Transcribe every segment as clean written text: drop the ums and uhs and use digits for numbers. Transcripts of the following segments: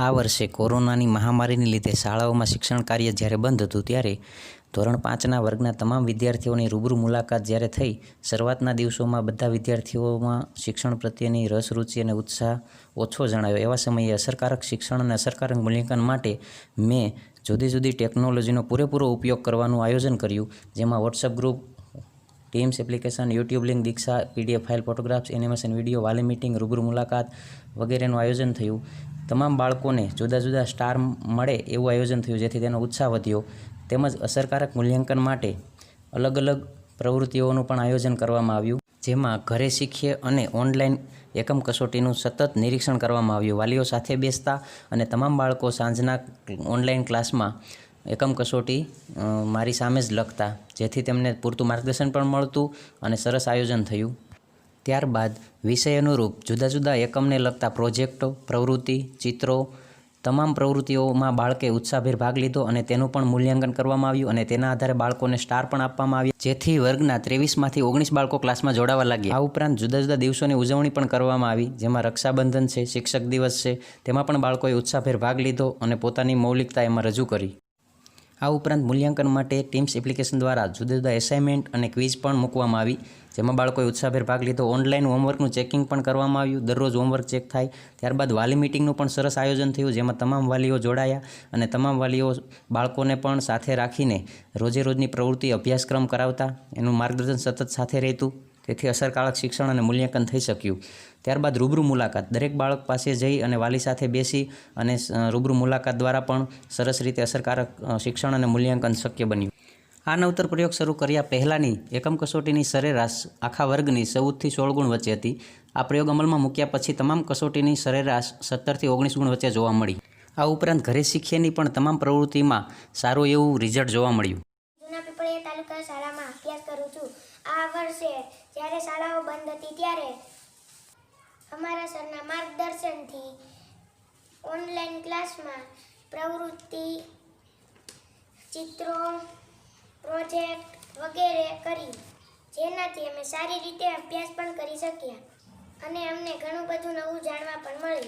આ વર્ષે કોરોનાની મહામારીને લીધે શાળાઓમાં શિક્ષણ કાર્ય જ્યારે બંધ હતું ત્યારે ધોરણ 5ના વર્ગના તમામ વિદ્યાર્થીઓની રૂબરૂ મુલાકાત જ્યારે થઈ, શરૂઆતના દિવસોમાં બધા વિદ્યાર્થીઓમાં શિક્ષણ પ્રત્યેની રસ, રુચિ અને ઉત્સાહ ઓછો જણાયો. એવા સમયે અસરકારક શિક્ષણ અને અસરકારક મૂલ્યાંકન માટે મેં જુદી જુદી ટેકનોલોજીનો પૂરેપૂરો ઉપયોગ કરવાનું આયોજન કર્યું, જેમાં WhatsApp group, Teams application, YouTube link, Diksha, PDF file, photographs, animation video, વાલી મીટિંગ, રૂબરૂ મુલાકાત વગેરેનું આયોજન થયું. તમામ બાળકોને જુદા જુદા સ્ટાર મળે એવું આયોજન થયું, જેથી તેનો ઉત્સાહ વધ્યો. તેમજ અસરકારક મૂલ્યાંકન માટે અલગ અલગ પ્રવૃત્તિઓનું પણ આયોજન કરવામાં આવ્યું, જેમાં ઘરે શીખીએ અને ઓનલાઈન એકમ કસોટીનું સતત નિરીક્ષણ કરવામાં આવ્યું. વાલીઓ સાથે બેસતા અને તમામ બાળકો સાંજના ઓનલાઈન ક્લાસમાં એકમ કસોટી મારી સામે જ લખતા, જેથી તેમને પૂરતું માર્ગદર્શન પણ મળતું અને સરસ આયોજન થયું. ત્યારબાદ વિષય અનુરૂપ જુદા જુદા એકમને લગતા પ્રોજેક્ટો, પ્રવૃત્તિ, ચિત્રો, તમામ પ્રવૃત્તિઓમાં બાળકે ઉત્સાહભેર ભાગ લીધો અને તેનું પણ મૂલ્યાંકન કરવામાં આવ્યું અને તેના આધારે બાળકોને સ્ટાર પણ આપવામાં આવ્યા, જેથી વર્ગના 23માંથી 19 બાળકો ક્લાસમાં જોડાવા લાગ્યા. આ ઉપરાંત જુદા જુદા દિવસોની ઉજવણી પણ કરવામાં આવી, જેમાં રક્ષાબંધન છે, શિક્ષક દિવસ છે, તેમાં પણ બાળકોએ ઉત્સાહભેર ભાગ લીધો અને પોતાની મૌલિકતા એમાં રજૂ કરી. આ ઉપરાંત મૂલ્યાંકન માટે ટીમ્સ એપ્લિકેશન દ્વારા જુદા જુદા એસાઇનમેન્ટ અને ક્વિઝ પણ મૂકવામાં આવી, જેમાં બાળકોએ ઉત્સાહભેર ભાગ લીધો. ઓનલાઈન હોમવર્કનું ચેકિંગ પણ કરવામાં આવ્યું, દરરોજ હોમવર્ક ચેક થાય. ત્યારબાદ વાલી મીટિંગનું પણ સરસ આયોજન થયું, જેમાં તમામ વાલીઓ જોડાયા અને તમામ વાલીઓ બાળકોને પણ સાથે રાખીને રોજે રોજની પ્રવૃત્તિ, અભ્યાસક્રમ કરાવતા, એનું માર્ગદર્શન સતત સાથે રહેતું, તેથી અસરકારક શિક્ષણ અને મૂલ્યાંકન થઈ શક્યું. ત્યારબાદ રૂબરૂ મુલાકાત, દરેક બાળક પાસે જઈ અને વાલી સાથે બેસી અને રૂબરૂ મુલાકાત દ્વારા પણ સરસ રીતે અસરકારક શિક્ષણ અને મૂલ્યાંકન શક્ય બન્યું. આ નવતર પ્રયોગ શરૂ કર્યા પહેલાંની એકમ કસોટીની સરેરાશ આખા વર્ગની 14થી 16 ગુણ વચ્ચે હતી. આ પ્રયોગ અમલમાં મૂક્યા પછી તમામ કસોટીની સરેરાશ 17થી 19 ગુણ વચ્ચે જોવા મળી. આ ઉપરાંત ઘરે શીખીએની પણ તમામ પ્રવૃત્તિમાં સારું એવું રિઝલ્ટ જોવા મળ્યું. જૂના પીપળિયા તાલુકા શાળામાં અભ્યાસ કરું છું. આ વર્ષે જ્યારે શાળાઓ બંધ હતી ત્યારે અમારા સરના માર્ગદર્શનથી ઓનલાઈન ક્લાસમાં પ્રવૃત્તિ, ચિત્રો, પ્રોજેક્ટ વગેરે કરી, જેનાથી અમે સારી રીતે અભ્યાસ પણ કરી શક્યા અને અમને ઘણું બધું નવું જાણવા પણ મળ્યું.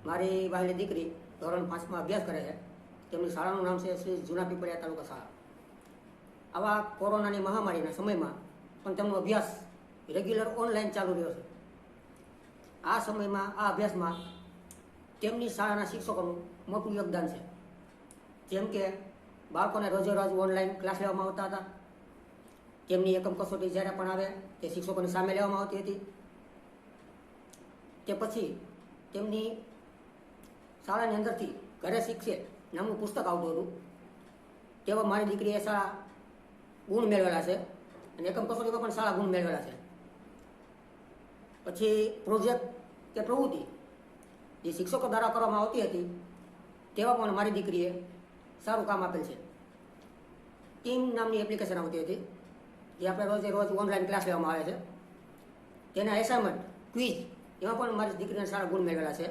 મારી વહાલી દીકરી ધોરણ 5માં અભ્યાસ કરે છે. તેમની શાળાનું નામ છે શ્રી જૂના પીપળિયા તાલુકા શાળા. આવા કોરોનાની મહામારીના સમયમાં પણ તેમનો અભ્યાસ રેગ્યુલર ઓનલાઈન ચાલુ રહ્યો છે. આ સમયમાં આ અભ્યાસમાં તેમની શાળાના શિક્ષકોનું મોટું યોગદાન છે. જેમ કે બાળકોને રોજે રોજ ઓનલાઈન ક્લાસ લેવામાં આવતા હતા. તેમની એકમ કસોટી જ્યારે પણ આવે તે શિક્ષકોની સામે લેવામાં આવતી હતી. તે પછી તેમની શાળાની અંદરથી ઘરે શીખશે નામનું પુસ્તક આવતું હતું. તેવા મારી દીકરીએ સારા ગુણ મેળવેલા છે અને એકમ કસોટીમાં પણ સારા ગુણ મેળવેલા છે. પછી પ્રોજેક્ટ કે પ્રવૃત્તિ જે શિક્ષકો દ્વારા કરવામાં આવતી હતી તેવા પણ મારી દીકરીએ સારું કામ આપેલ છે. ટીમ નામની એપ્લિકેશન આવતી હતી, જે આપણે રોજે રોજ ઓનલાઈન ક્લાસ લેવામાં આવે છે. તેના એસાઇનમેન્ટ, ક્વિઝ, એમાં પણ મારી દીકરીને સારા ગુણ મેળવેલા છે.